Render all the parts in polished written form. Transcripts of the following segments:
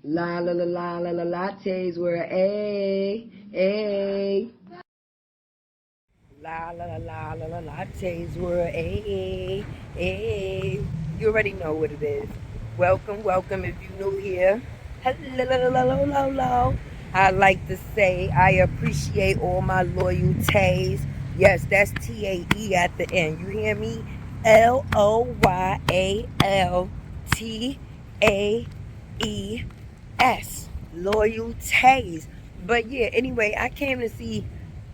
La la la la la la lattes were a. La la la la la la lattes were a. You already know what it is. Welcome, welcome if you're new here. Hello. I like to say I appreciate all my loyalties. Yes, that's TAE at the end. You hear me? LOYALTAES. Loyalties. But yeah, anyway, I came to see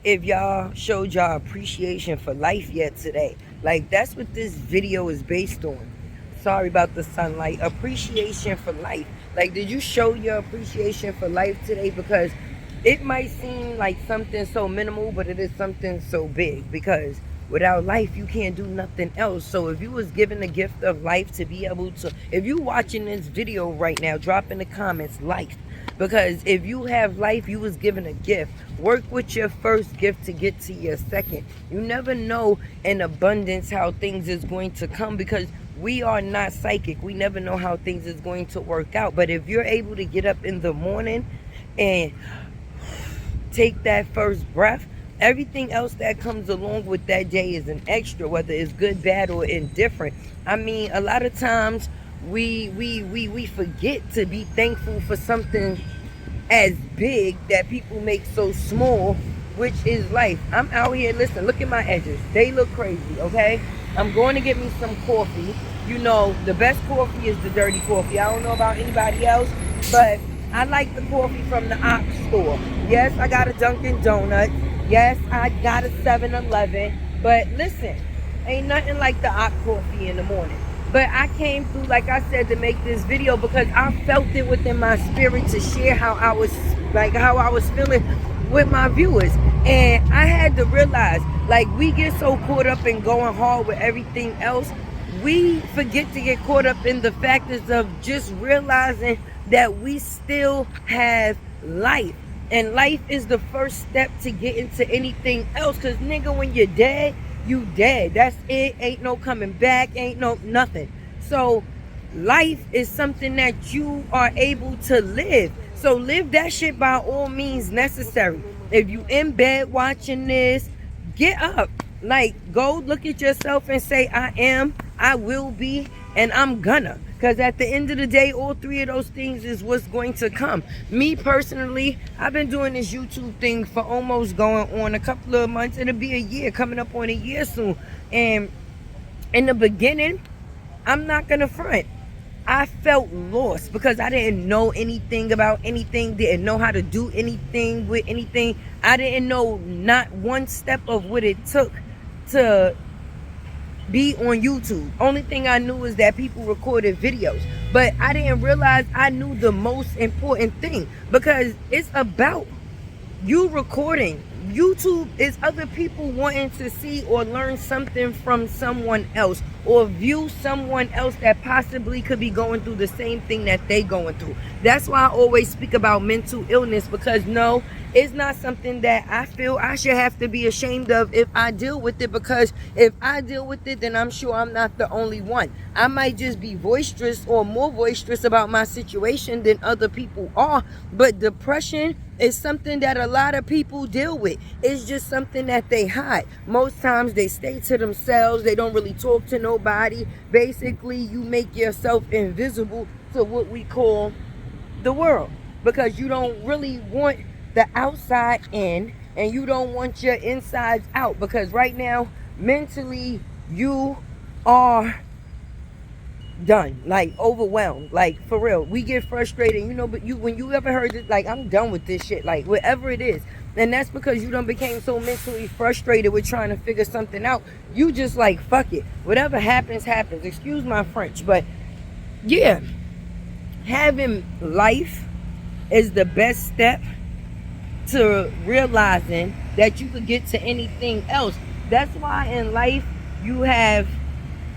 if y'all showed y'all appreciation for life yet today. Like, that's what this video is based on. Sorry about the sunlight. Appreciation for life. Like, did you show your appreciation for life today? Because it might seem like something so minimal, but it is something so big. Because without life, you can't do nothing else. So if you was given the gift of life to be able to, if you watching this video right now, drop in the comments life. Because if you have life, you was given a gift. Work with your first gift to get to your second. You never know in abundance how things is going to come, because we are not psychic. We never know how things is going to work out. But if you're able to get up in the morning and take that first breath, everything else that comes along with that day is an extra, whether it's good, bad, or indifferent. I mean, a lot of times we forget to be thankful for something as big that people make so small, which is life. I'm out here, listen, look at my edges. They look crazy, okay? I'm going to get me some coffee. You know, the best coffee is the dirty coffee. I don't know about anybody else, but I like the coffee from the Ox store. Yes, I got a Dunkin' Donuts. Yes, I got a 7-Eleven. But listen, ain't nothing like the Ox coffee in the morning. But I came through, like I said, to make this video because I felt it within my spirit to share how I was feeling with my viewers. And I had to realize, like, we get so caught up in going hard with everything else, we forget to get caught up in the factors of just realizing that we still have life. And life is the first step to get into anything else. Because, nigga, when you're dead, you dead. That's it. Ain't no coming back. Ain't no nothing. So life is something that you are able to live. So live that shit by all means necessary. If you in bed watching this, get up. Like, go look at yourself and say, I am, I will be, and I'm gonna. Because at the end of the day, all three of those things is what's going to come. Me personally, I've been doing this YouTube thing for almost going on a couple of months. It'll be a year, coming up on a year soon. And in the beginning, I'm not going to front. I felt lost because I didn't know anything about anything, didn't know how to do anything with anything. I didn't know not one step of what it took to be on YouTube. Only thing I knew is that people recorded videos, but I didn't realize I knew the most important thing, because it's about you recording. YouTube is other people wanting to see or learn something from someone else, or view someone else that possibly could be going through the same thing that they going through. That's why I always speak about mental illness, because no, it's not something that I feel I should have to be ashamed of if I deal with it, because if I deal with it, then I'm sure I'm not the only one. I might just be boisterous or more boisterous about my situation than other people are, but depression is something that a lot of people deal with. It's just something that they hide. Most times they stay to themselves. They don't really talk to nobody. Basically, you make yourself invisible to what we call the world, because you don't really want the outside in and you don't want your insides out, because right now mentally you are done, like overwhelmed, like for real. We get frustrated, you know, but when you ever heard it, like, I'm done with this shit, like whatever it is, and that's because you done became so mentally frustrated with trying to figure something out. You just like, fuck it, whatever happens happens, excuse my French. But yeah, having life is the best step to realizing that you could get to anything else. That's why in life you have,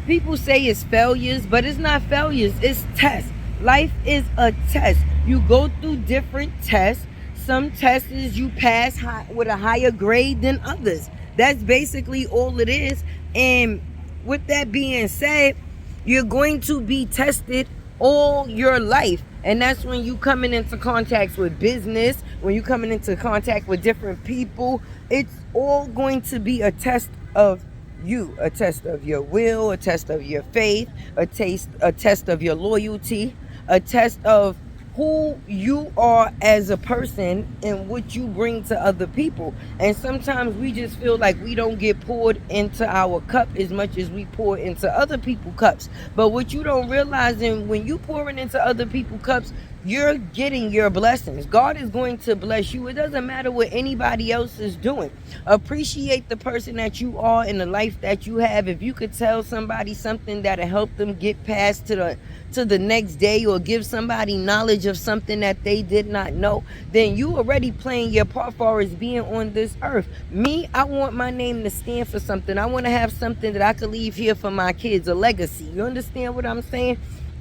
people say it's failures, but it's not failures, it's tests. Life is a test. You go through different tests. Some tests you pass with a higher grade than others. That's basically all it is. And with that being said, you're going to be tested all your life. And that's when you coming into contact with business, when you coming into contact with different people, it's all going to be a test of you, a test of your will, a test of your faith, a test of your loyalty, a test of who you are as a person and what you bring to other people. And sometimes we just feel like we don't get poured into our cup as much as we pour into other people's cups. But what you don't realize, and when you pouring into other people's cups, you're getting your blessings. God is going to bless you. It doesn't matter what anybody else is doing. Appreciate the person that you are and the life that you have. If you could tell somebody something that'll help them get past to the next day, or give somebody knowledge of something that they did not know, then you already playing your part for as being on this earth. Me, I want my name to stand for something. I want to have something that I could leave here for my kids, a legacy. You understand what I'm saying?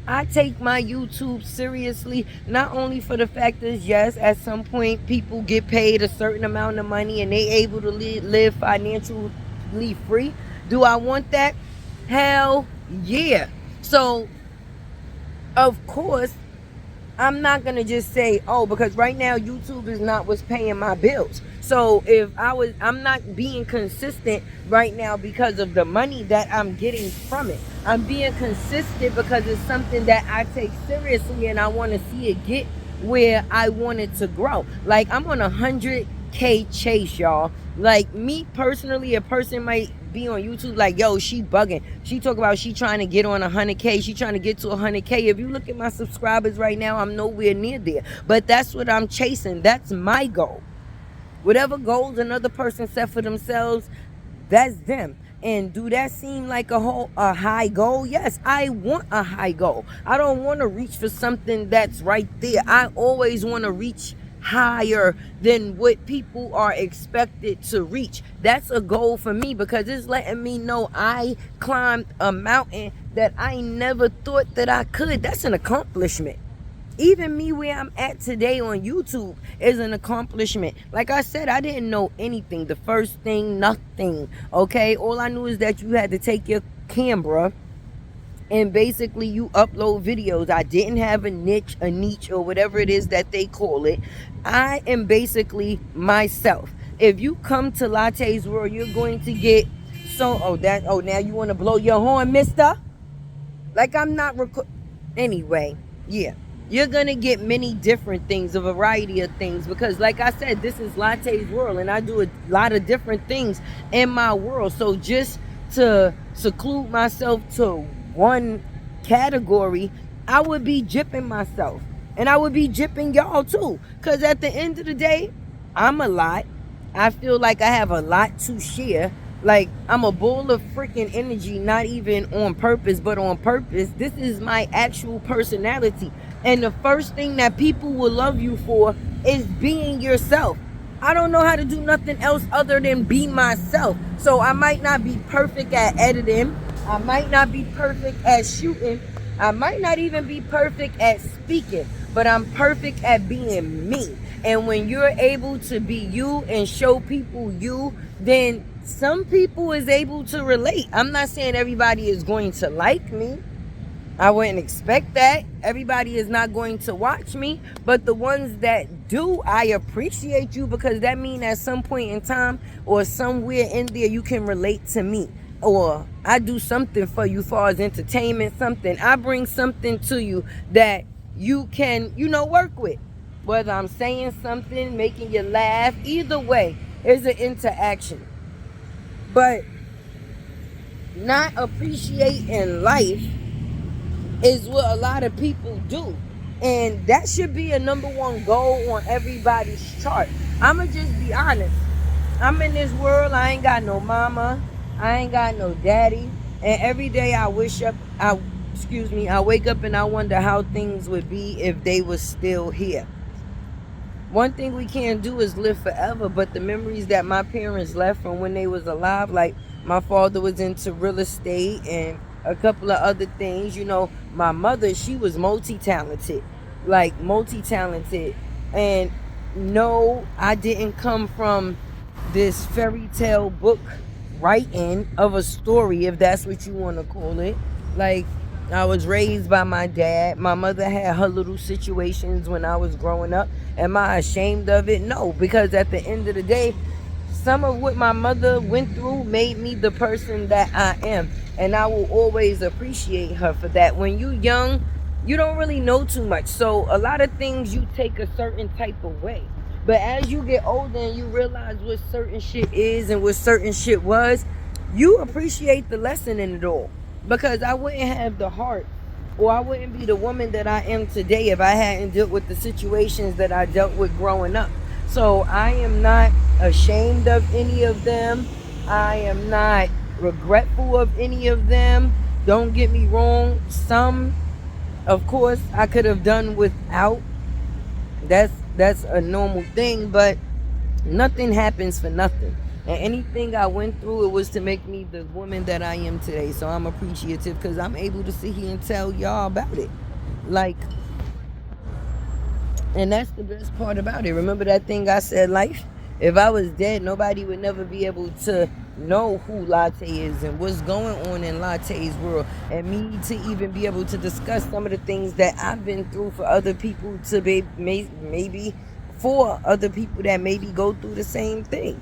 I take my YouTube seriously, not only for the fact that, yes, at some point people get paid a certain amount of money and they able to live financially free. Do I want that? Hell yeah. So of course, I'm not going to just say, oh, because right now YouTube is not what's paying my bills. So I'm not being consistent right now because of the money that I'm getting from it. I'm being consistent because it's something that I take seriously and I want to see it get where I want it to grow. Like, I'm on 100K chase, y'all. Like, me personally, a person might be on YouTube like, yo, she bugging. She talk about she trying to get on 100K. She trying to get to 100K. If you look at my subscribers right now, I'm nowhere near there. But that's what I'm chasing. That's my goal. Whatever goals another person set for themselves, that's them. And do that seem like a high goal? Yes, I want a high goal. I don't want to reach for something that's right there. I always want to reach higher than what people are expected to reach. That's a goal for me because it's letting me know I climbed a mountain that I never thought that I could. That's an accomplishment. Even me where I'm at today on YouTube is an accomplishment. Like I said, I didn't know anything. The first thing, nothing. Okay, all I knew is that you had to take your camera and basically you upload videos. I didn't have a niche or whatever it is that they call it. I am basically myself. If you come to Latte's World, you're going to get now you want to blow your horn, mister? Like, I'm not anyway, yeah. You're going to get many different things, a variety of things, because like I said, this is Latte's World and I do a lot of different things in my world. So just to seclude myself to one category, I would be gypping myself and I would be gypping y'all too, because at the end of the day, I'm a lot. I feel like I have a lot to share. Like, I'm a ball of freaking energy, not even on purpose, but on purpose. This is my actual personality. And the first thing that people will love you for is being yourself. I don't know how to do nothing else other than be myself. So I might not be perfect at editing. I might not be perfect at shooting. I might not even be perfect at speaking. But I'm perfect at being me. And when you're able to be you and show people you, then some people is able to relate. I'm not saying everybody is going to like me. I wouldn't expect that. Everybody is not going to watch me. But the ones that do, I appreciate you, because that means at some point in time or somewhere in there you can relate to me. Or I do something for you as far as entertainment, something. I bring something to you that you can, work with. Whether I'm saying something, making you laugh, either way, it's an interaction. But not appreciating life is what a lot of people do. And that should be a number one goal on everybody's chart. I'ma just be honest. I'm in this world, I ain't got no mama, I ain't got no daddy. And every day I wake up and I wonder how things would be if they were still here. One thing we can't do is live forever, but the memories that my parents left from when they was alive, like my father was into real estate and a couple of other things. My mother, she was multi-talented. And no, I didn't come from this fairy tale book writing of a story, if that's what you want to call it. Like, I was raised by my dad. My mother had her little situations when I was growing up. Am I ashamed of it? No, because at the end of the day, some of what my mother went through made me the person that I am. And I will always appreciate her for that. When you young, you don't really know too much. So a lot of things you take a certain type of way. But as you get older and you realize what certain shit is and what certain shit was, you appreciate the lesson in it all. Because I wouldn't have the heart, or I wouldn't be the woman that I am today if I hadn't dealt with the situations that I dealt with growing up. So I am not ashamed of any of them. I am not regretful of any of them. Don't get me wrong. Some, of course, I could have done without. That's a normal thing, but nothing happens for nothing. And anything I went through, it was to make me the woman that I am today. So I'm appreciative because I'm able to sit here and tell y'all about it. Like, and that's the best part about it. Remember that thing I said, life? If I was dead, nobody would never be able to know who Latte is and what's going on in Latte's world. And me to even be able to discuss some of the things that I've been through for other people to be maybe for other people that maybe go through the same thing.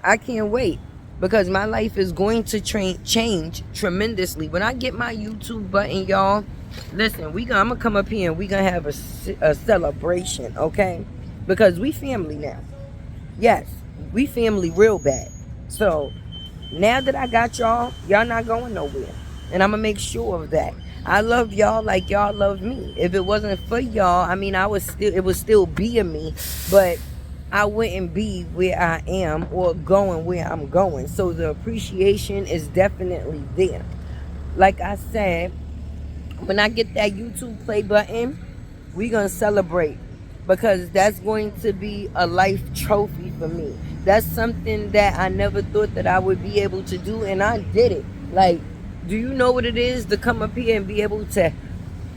I can't wait because my life is going to change tremendously. When I get my YouTube button, y'all, listen, I'm going to come up here and we going to have a celebration, okay? Because we family now. Yes, we family real bad. So now that I got y'all not going nowhere. And I'm going to make sure of that. I love y'all like y'all love me. If it wasn't for y'all, I mean, it would still be in me, but I wouldn't be where I am or going where I'm going. So the appreciation is definitely there. Like I said, when I get that YouTube play button, we're going to celebrate. Because that's going to be a life trophy for me. That's something that I never thought that I would be able to do, and I did it. Like, do you know what it is to come up here and be able to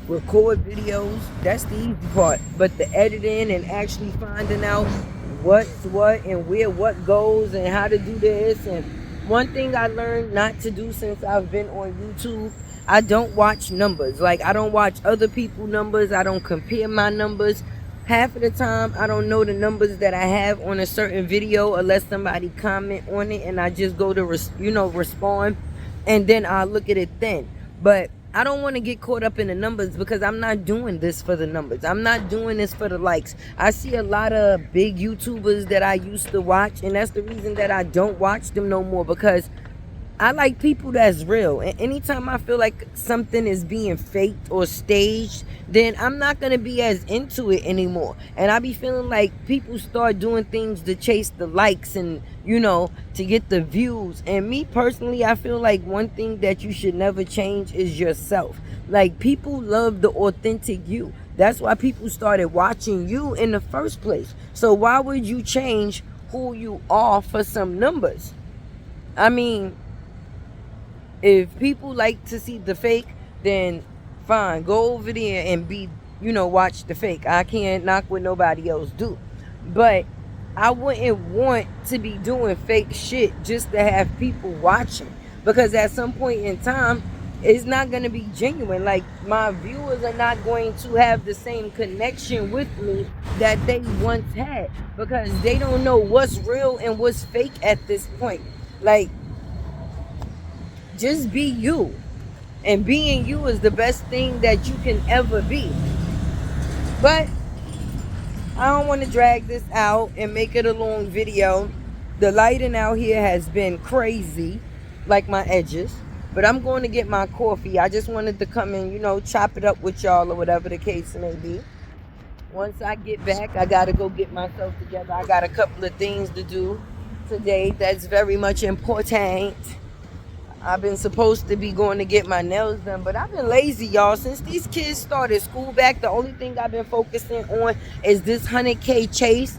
record videos? That's the easy part. But the editing and actually finding out what's what and where what goes and how to do this. And one thing I learned not to do since I've been on YouTube, I don't watch numbers. Like, I don't watch other people's numbers. I don't compare my numbers. Half of the time, I don't know the numbers that I have on a certain video unless somebody comment on it, and I just go to, respond, and then I'll look at it then. But I don't want to get caught up in the numbers because I'm not doing this for the numbers. I'm not doing this for the likes. I see a lot of big YouTubers that I used to watch, and that's the reason that I don't watch them no more, because I like people that's real. And anytime I feel like something is being faked or staged, then I'm not going to be as into it anymore. And I be feeling like people start doing things to chase the likes and, to get the views. And me personally, I feel like one thing that you should never change is yourself. Like, people love the authentic you. That's why people started watching you in the first place. So why would you change who you are for some numbers? I mean, if people like to see the fake, then fine, go over there and watch the fake. I can't knock what nobody else do. But I wouldn't want to be doing fake shit just to have people watching. Because at some point in time, it's not going to be genuine. Like, my viewers are not going to have the same connection with me that they once had. Because they don't know what's real and what's fake at this point. Like, just be you. And being you is the best thing that you can ever be. But I don't want to drag this out and make it a long video. The lighting out here has been crazy, like my edges. But I'm going to get my coffee. I just wanted to come and, chop it up with y'all or whatever the case may be. Once I get back, I got to go get myself together. I got a couple of things to do today that's very much important. I've been supposed to be going to get my nails done, but I've been lazy, y'all. Since these kids started school back, the only thing I've been focusing on is this 100K chase,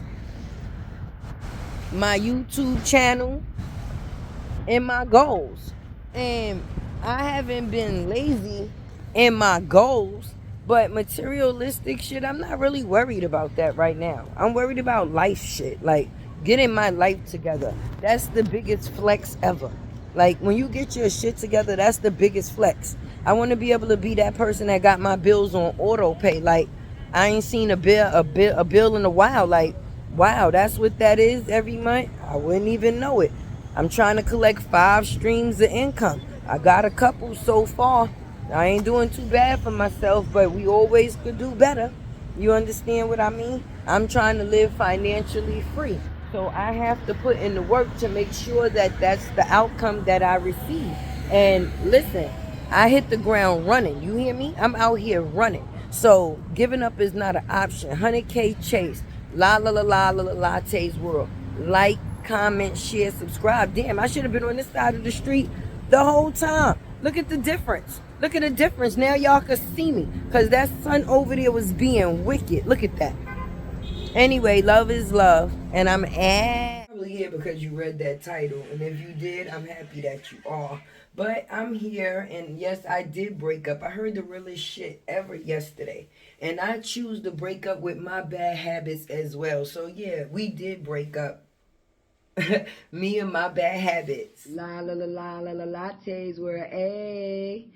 my YouTube channel, and my goals. And I haven't been lazy in my goals, but materialistic shit, I'm not really worried about that right now. I'm worried about life shit, like getting my life together. That's the biggest flex ever. Like, when you get your shit together, that's the biggest flex. I want to be able to be that person that got my bills on auto pay. Like, I ain't seen a bill in a while. Like, wow, that's what that is every month. I wouldn't even know it. I'm trying to collect 5 streams of income. I got a couple so far. I ain't doing too bad for myself, but we always could do better. You understand what I mean? I'm trying to live financially free. So I have to put in the work to make sure that that's the outcome that I receive. And listen, I hit the ground running. You hear me? I'm out here running. So giving up is not an option. 100K chase. La la la la la la latte's world. Like, comment, share, subscribe. Damn, I should have been on this side of the street the whole time. Look at the difference. Look at the difference. Now y'all can see me. Because that sun over there was being wicked. Look at that. Anyway, love is love. And I'm probably here because you read that title. And if you did, I'm happy that you are. But I'm here. And yes, I did break up. I heard the realest shit ever yesterday. And I choose to break up with my bad habits as well. So yeah, we did break up. Me and my bad habits. La la la la la la lattes were a.